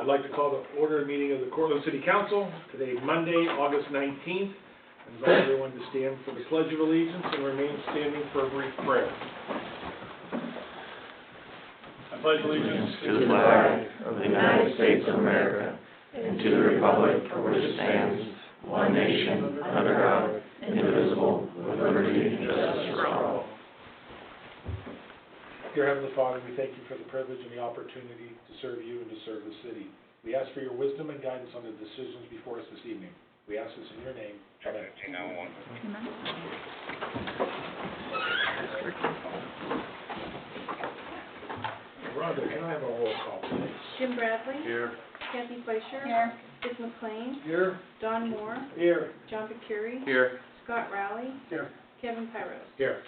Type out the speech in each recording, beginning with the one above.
I'd like to call the order a meeting of the Cortland City Council, today Monday, August 19th. I invite everyone to stand for the Pledge of Allegiance and remain standing for a brief prayer. I pledge allegiance to the flag of the United States of America and to the republic for which it stands, one nation, under God, indivisible, with liberty and justice for all. Dear Heavenly Father, we thank you for the privilege and the opportunity to serve you and to serve the city. We ask for your wisdom and guidance on the decisions before us this evening. We ask this in your name. Amen. Rhonda, can I have a roll call, please? Jim Bradley. Here. Kathy Fleischer. Here. Dick McLean. Here. Don Moore. Here. John Bacuri. Here. Scott Rowley. Here. Kevin Pyros. Here.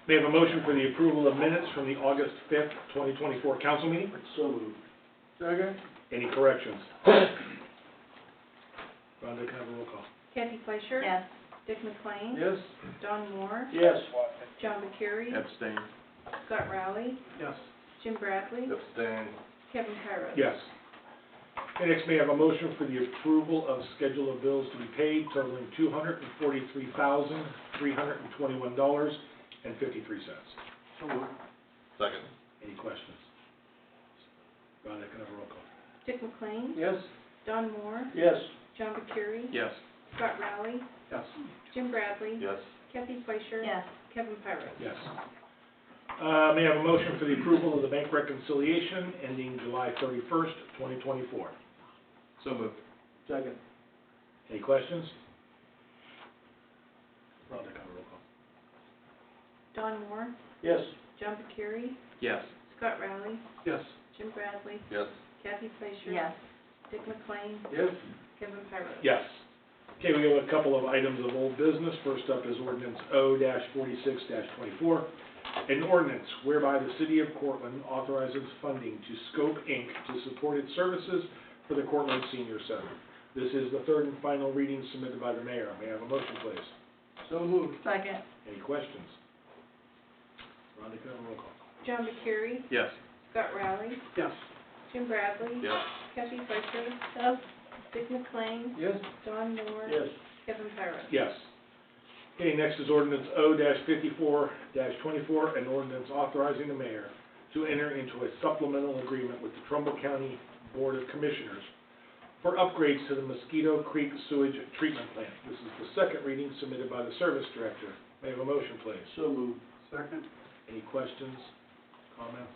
May I have a motion for the approval of minutes from the August 5th, 2024 council meeting? So moved. Second. Any corrections? Rhonda, can I have a roll call? Kathy Fleischer. Yes. Dick McLean. Yes. Don Moore. Yes. John Bacuri. Abstain. Scott Rowley. Yes. Jim Bradley. Abstain. Kevin Pyros. Yes. Okay, next, may I have a motion for the approval of schedule of bills to be paid totaling $243,321.53. So moved. Second. Any questions? Rhonda, can I have a roll call? Dick McLean. Yes. Don Moore. Yes. John Bacuri. Yes. Scott Rowley. Yes. Jim Bradley. Yes. Kathy Fleischer. Yes. Yes. Kevin Pyros. May I have a motion for the approval of the bank reconciliation ending July 31st, 2024? So moved. Second. Any questions? Rhonda, can I have a roll call? Don Moore. Yes. John Bacuri. Yes. Scott Rowley. Yes. Jim Bradley. Yes. Kathy Fleischer. Yes. Dick McLean. Yes. Kevin Pyros. Yes. Okay, we have a couple of items of old business. First up is ordinance O-46-24. An ordinance whereby the city of Cortland authorizes funding to Scope Inc. to support its services for the Cortland Senior Center. This is the third and final reading submitted by the mayor. May I have a motion, please? So moved. Second. Any questions? Rhonda, can I have a roll call? John Bacuri. Yes. Scott Rowley. Yes. Jim Bradley. Yes. Kathy Fleischer. Yes. Dick McLean. Yes. Don Moore. Yes. Kevin Pyros. Yes. Okay, next is ordinance O-54-24, an ordinance authorizing the mayor to enter into a supplemental agreement with the Trumbull County Board of Commissioners for upgrades to the Mosquito Creek Sewage Treatment Plant. This is the second reading submitted by the service director. May I have a motion, please? So moved. Second. Any questions, comments?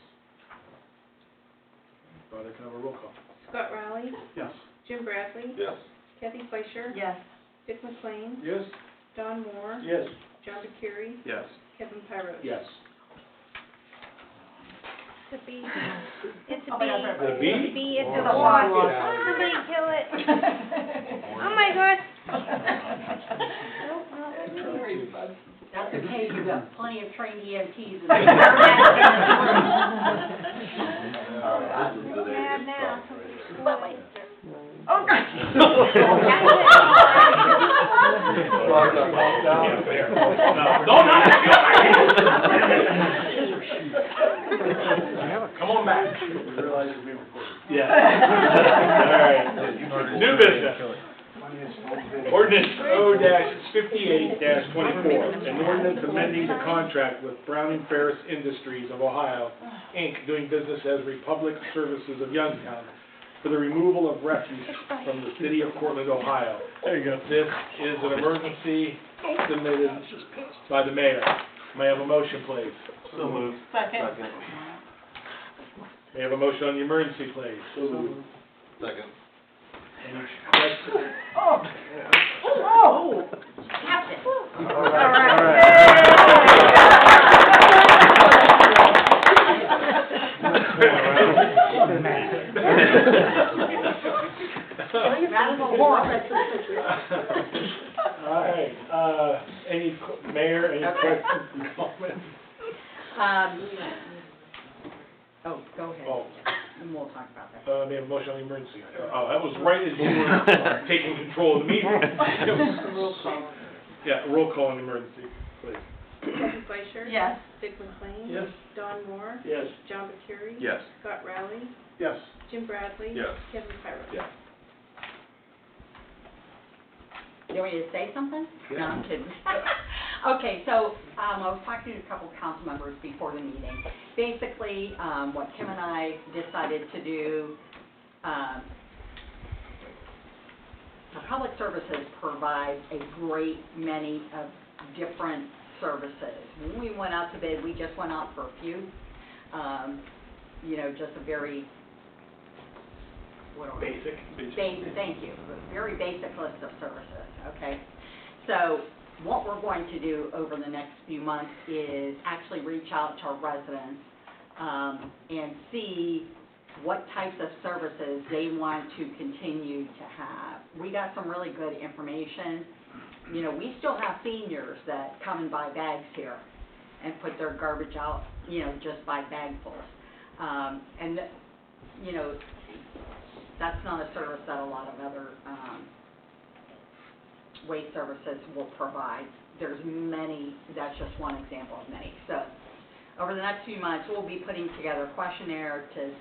Rhonda, can I have a roll call? Scott Rowley. Yes. Jim Bradley. Yes. Kathy Fleischer. Yes. Dick McLean. Yes. Don Moore. Yes. John Bacuri. Yes. Kevin Pyros. Yes. It's a bee. It's a Oh, bee. that's right. The bee? It's a bee. It's Oh, a wow. wasp. Get out of Somebody kill it. Oh my God. That's okay, you've got plenty of trained EMTs in Yeah, there. now. Oh, Come on back. Yeah. All right. New business. Ordinance O-58-24, an ordinance amending the contract with Browning Ferris Industries of Ohio, Inc., doing business as Republic Services of Youngstown, for the removal of refuse from the city of Cortland, Ohio. There you go. This is an emergency submitted by the mayor. May I have a motion, please? So moved. Second. May I have a motion on the emergency, please? So moved. Second. Any questions? Oh. Oh. Captain. All right, any, Mayor, any questions and comments? Oh, go ahead. Oh, And we'll talk about that. may I have a motion on the emergency? Oh, that was right as you were taking control of the meeting. Roll call. Yeah, roll call on the emergency, please. Kathy Fleischer. Yes. Dick McLean. Yes. Don Moore. Yes. John Burcheri. Yes. Scott Riley. Yes. Jim Bradley. Yes. Kevin Pyro. Yes. Do you want me to say something? Yeah. No, I'm kidding. Okay, so, I was talking to a couple of council members before the meeting. Basically, what Kim and I decided to do, the public services provide a great many of different services. When we went out to bid, we just went out for a few, just a very, Basic. Thank you. A very basic list of services, okay? So what we're going to do over the next few months is actually reach out to our residents and see what types of services they want to continue to have. We got some really good information. We still have seniors that come and buy bags here and put their garbage out, just by bagfuls. That's not a service that a lot of other waste services will provide. There's many, that's just one example of many. So over the next few months, we'll be putting together a questionnaire to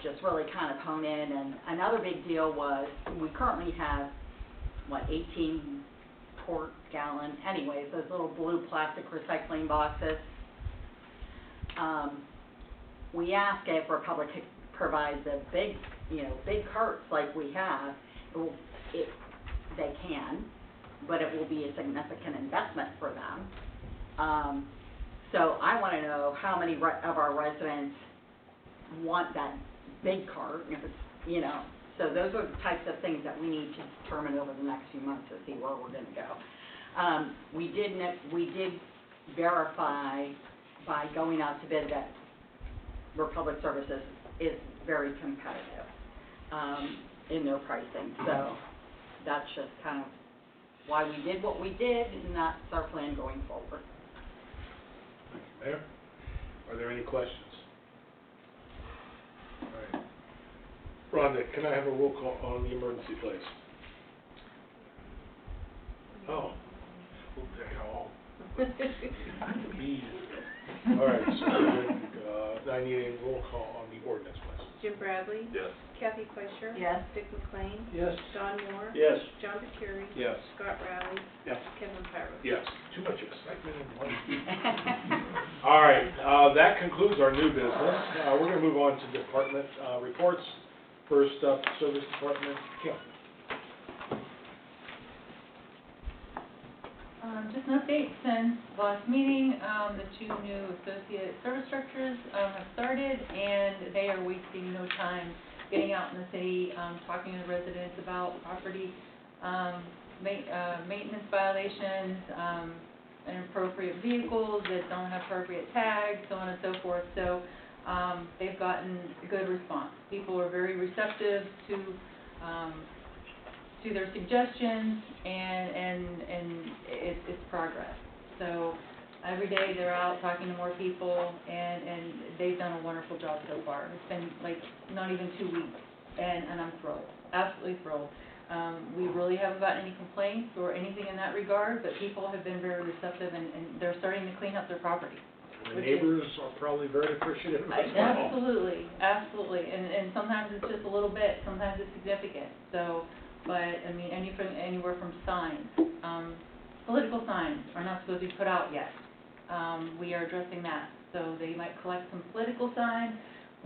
just really kind of hone in. And another big deal was we currently have, 18 quart gallon, anyways, those little blue plastic recycling boxes. We asked if Republic could provide the big carts like we have. They can, but it will be a significant investment for them. So I want to know how many of our residents want that big cart, if it's, so those are the types of things that we need to determine over the next few months to see where we're going to go. We did verify by going out to bid that Republic Services is very competitive in their pricing. So that's just kind of why we did what we did, and that's our plan going forward. Thank you, Mayor. Are there any questions? All right. Rhonda, can I have a roll call on the emergency, please? Oh. Well, there you go. All right, so I need a roll call on the ordinance, please. Jim Bradley. Yes. Kathy Fleischer. Yes. Dick McLean. Yes. Don Moore. Yes. John Burcheri. Yes. Scott Riley. Yes. Kevin Pyro. Yes. Too much excitement in one. All right, that concludes our new business. We're going to move on to department reports. First up, Service Department, Kim. Just an update since last meeting, the 2 new associate service structures have started, and they are wasting no time getting out in the city, talking to the residents about property maintenance violations, inappropriate vehicles that don't have appropriate tags, so on and so forth. So they've gotten a good response. People are very receptive to their suggestions, and it's progress. So every day they're out talking to more people, and they've done a wonderful job so far. It's been not even 2 weeks, and I'm thrilled, absolutely thrilled. We really haven't gotten any complaints or anything in that regard, but people have been very receptive, and they're starting to clean up their property. The neighbors are probably very appreciative as well. Absolutely, absolutely, and sometimes it's just a little bit, sometimes it's significant. So, but I mean, anywhere from signs, political signs are not supposed to be put out yet. We are addressing that. So they might collect some political signs,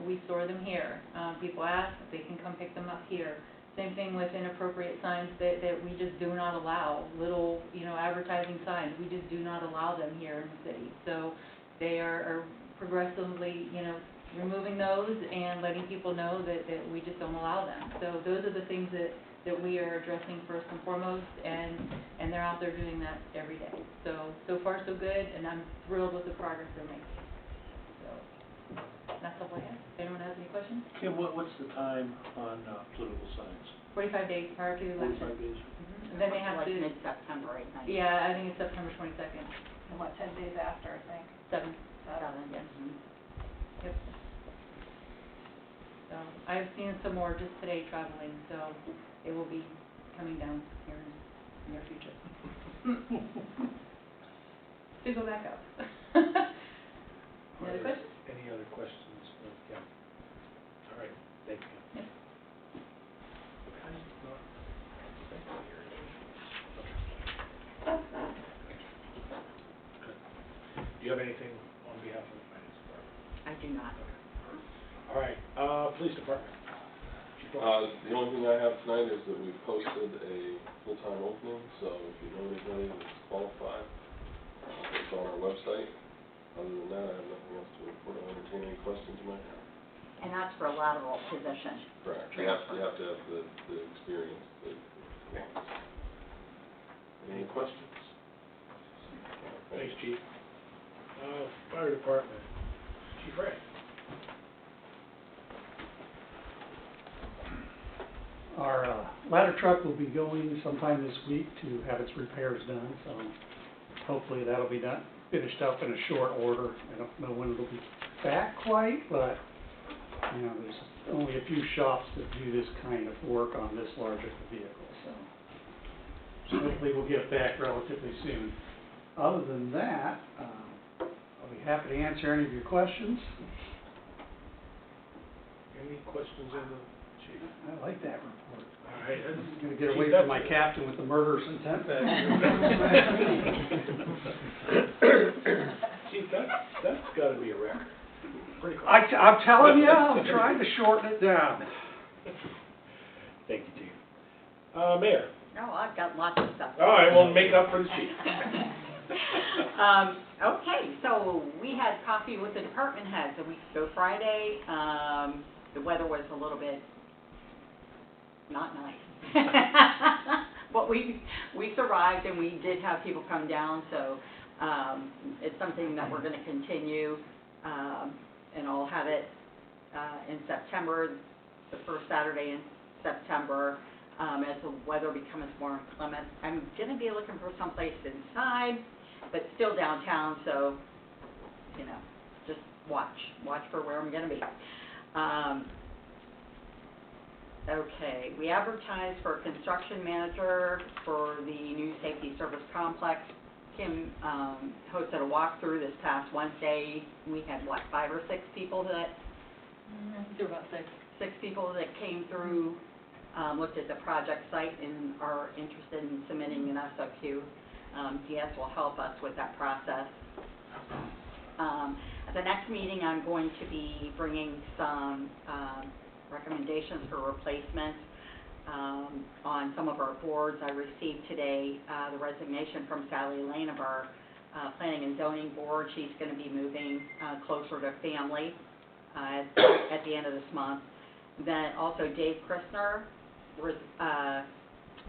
we store them here. People ask if they can come pick them up here. Same thing with inappropriate signs that we just do not allow, little, advertising signs. We just do not allow them here in the city. So they are progressively, removing those and letting people know that we just don't allow them. So those are the things that we are addressing first and foremost, and they're out there doing that every day. So far so good, and I'm thrilled with the progress they're making. So that's all I have. If anyone has any questions? Kim, what's the time on political signs? 45 days prior to the election. 45 days? And then they have Like to, mid-September, right? yeah, I think it's September 22nd, And 10 days after, I think. 7. Yes. Yep. So I've seen some more just today traveling, so it will be coming down here in the near future. to go back up. Any other questions? Any other questions for Kim? All right, thank you. Yes. Do you have anything on behalf of the finance department? I do not. All right, police department. Chief Officer. The only thing I have tonight is that we've posted a full-time opening, so if you know anybody that's qualified, it's on our website. Other than that, I have nothing else to report. I'll entertain any questions you might have. And that's for a lateral position. Correct. You have to have the experience. Any questions? Thanks, Chief. Fire department. Chief Ray. Our ladder truck will be going sometime this week to have its repairs done, so hopefully that'll be done, finished up in a short order. I don't know when it'll be back quite, but, you know, there's only a few shops that do this kind of work on this large of a vehicle, so hopefully we'll get it back relatively soon. Other than that, I'll be happy to answer any of your questions. Any questions on the chief? I like that report. All right. I'm gonna get away from my captain with the murderous intent back there. Chief, that's gotta be a record. Pretty close. I'm telling you, I'm trying to shorten it down. Thank you, Chief. Mayor. No, I've got lots of stuff. All right, well, make up for the chief. Okay, so we had coffee with the department heads a week ago Friday. The weather was a little bit not nice. But we survived and we did have people come down, so it's something that we're going to continue. And I'll have it in September, the first Saturday in September, as the weather becomes more inclement. I'm going to be looking for someplace inside, but still downtown, so, you know, just watch for where I'm going to be. Okay, we advertised for a construction manager for the new safety service complex. Kim hosted a walkthrough this past Wednesday. We had, what, 5 or 6 people that? There were about 6. 6 people that came through, looked at the project site and are interested in submitting an SOQ. DS will help us with that process. At the next meeting, I'm going to be bringing some recommendations for replacements on some of our boards. I received today the resignation from Sally Lane of our Planning and Zoning Board. She's going to be moving closer to family at the end of this month. Then also Dave Christner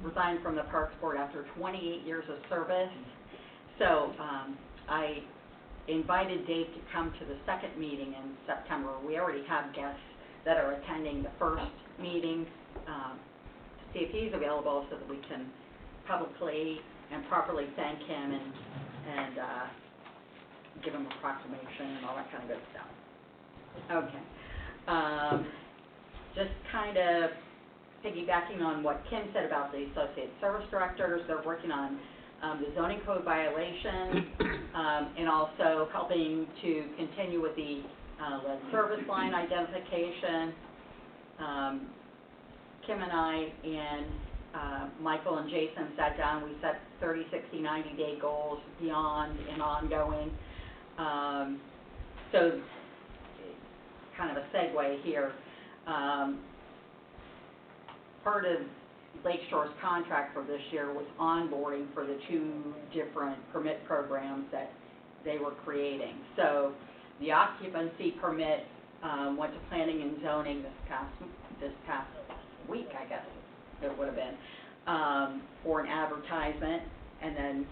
resigned from the Parks Board after 28 years of service. So I invited Dave to come to the second meeting in September. We already have guests that are attending the first meeting to see if he's available so that we can publicly and properly thank him and give him a proclamation and all that kind of good stuff. Okay. Just kind of piggybacking on what Kim said about the associate service directors, they're working on the zoning code violation and also helping to continue with the lead service line identification. Kim and I and Michael and Jason sat down. We set 30, 60, 90-day goals beyond and ongoing. So kind of a segue here. Part of Lakeshore's contract for this year was onboarding for the 2 different permit programs that they were creating. So the occupancy permit went to planning and zoning this past week, I guess it would have been, for an advertisement, and then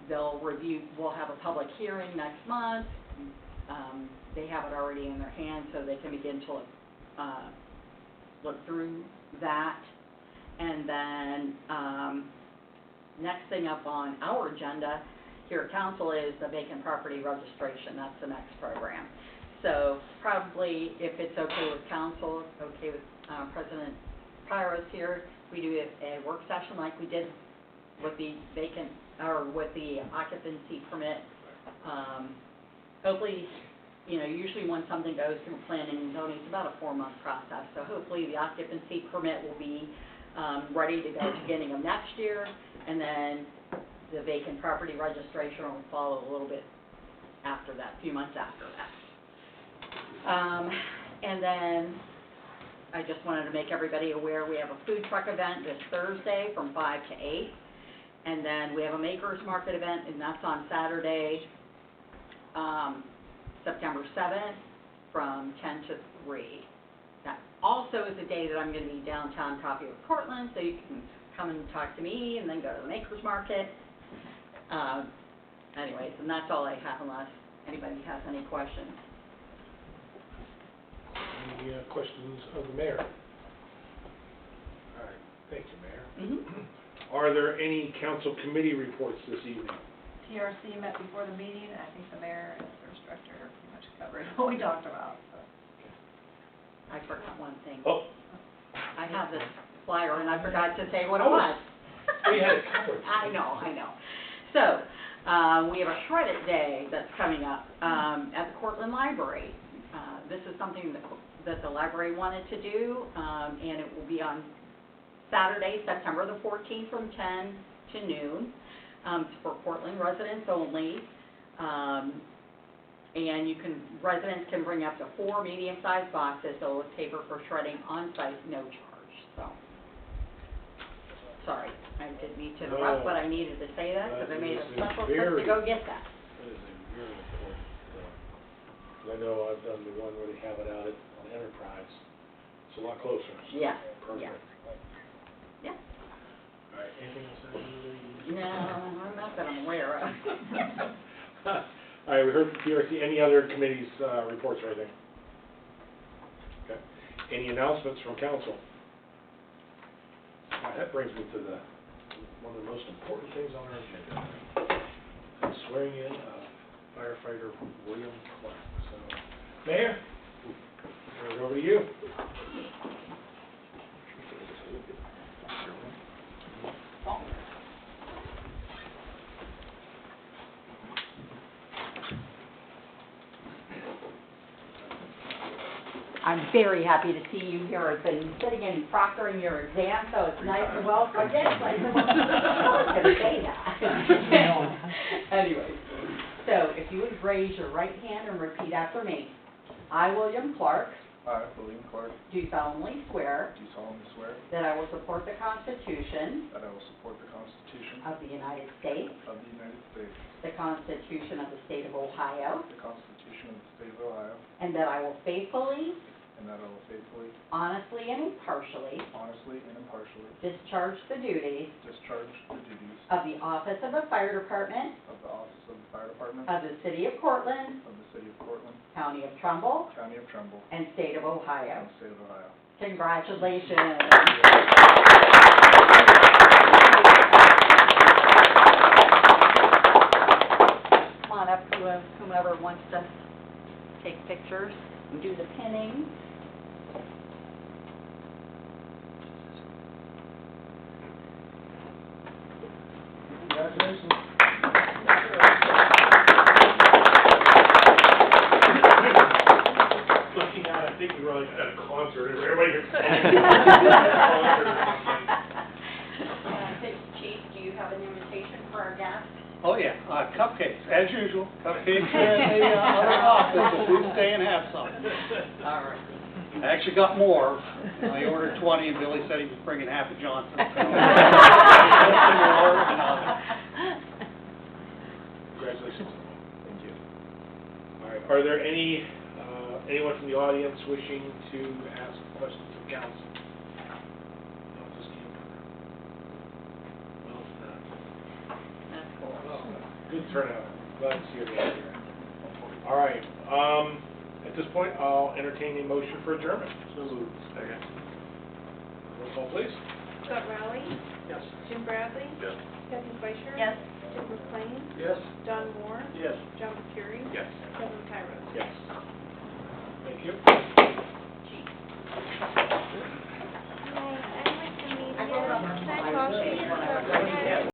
we'll have a public hearing next month. They have it already in their hands, so they can begin to look through that. And then next thing up on our agenda here at council is the vacant property registration. That's the next program. So probably, if it's okay with council, okay with President Pyros here, we do a work session like we did with the vacant, or with the occupancy permit Hopefully, usually when something goes through planning and zoning, it's about a 4-month process. So hopefully the occupancy permit will be ready to go beginning of next year, and then the vacant property registration will follow a little bit after that, a few months after that. And then I just wanted to make everybody aware, we have a food truck event this Thursday from 5 to 8. And then we have a Makers Market event, and that's on Saturday, September 7th, from 10 to 3. That also is a day that I'm going to be downtown Coffee with Portland, so you can come and talk to me and then go to the Makers Market. Anyways, and that's all I have unless anybody has any questions. Any questions of the mayor? All right, thank you, Mayor. Are there any council committee reports this evening? TRC met before the meeting, and I think the mayor and the first director pretty much covered what we talked about, so. I forgot one thing. Oh, I have this flyer, and I forgot to say what it was. we had it covered. I know. So, we have a Shred It Day that's coming up at the Cortland Library. This is something that the library wanted to do, and it will be on Saturday, September the 14th from 10 to noon. It's for Portland residents only. And residents can bring up to 4 medium-sized boxes of paper for shredding on-site, no charge. So, sorry, I didn't mean to interrupt, but I needed to say that because I made a special trip to go get that. That is a very important, 'cause I know I've done the one where they have it out on Enterprise. It's a lot closer. Yeah, Perfect. yeah. Yeah. All right, anything else? No, not that I'm aware of. All right, we heard from TRC. Any other committees, reports or anything? Okay. Any announcements from council? That brings me to one of the most important things on our agenda. The swearing in of firefighter William Clark. So, Mayor, turn it over to you. I'm very happy to see you here. I've been sitting and proctoring your exam, so it's nice to welcome you. I was going to say that. Anyway, so if you would raise your right hand and repeat after me. I, William Clark, I, William Clark, do solemnly swear do solemnly swear that I will support the Constitution that I will support the Constitution of the United States, of the United States, the Constitution of the State of Ohio, the Constitution of the State of Ohio, and that I will faithfully, and that I will faithfully, honestly, and impartially honestly, and impartially discharge the duties discharge the duties of the Office of the Fire Department of the Office of the Fire Department of the City of Cortland, of the City of Cortland, County of Trumbull, County of Trumbull, and State of Ohio. and State of Ohio. Congratulations. Come on up, whomever wants to take pictures and do the pinning. Congratulations. Looking at it, I think we were like at a concert, everybody gets Chief, do you have an invitation for our guests? Oh, yeah, cupcakes, as usual, cupcakes in the other office, so please stay and have some. All right. I actually got more. I ordered 20, and Billy said he was bringing half a Johnson. Congratulations. Thank you. All right, are there anyone from the audience wishing to ask questions of council? No, just you. Well done. That's cool. Good turnout. Glad to see everybody here. All right, at this point, I'll entertain a motion for adjournment. So moved. Second. Roll call, please. Scott Rowley, Yes. Jim Bradley, Yes. Kathy Fleischer. Yes. Tim McLean, Yes. Don Moore, Yes. John Burkiri, Yes. Kevin Kairos. Yes. Thank you. Hi, I'm with the media. Can I talk to you?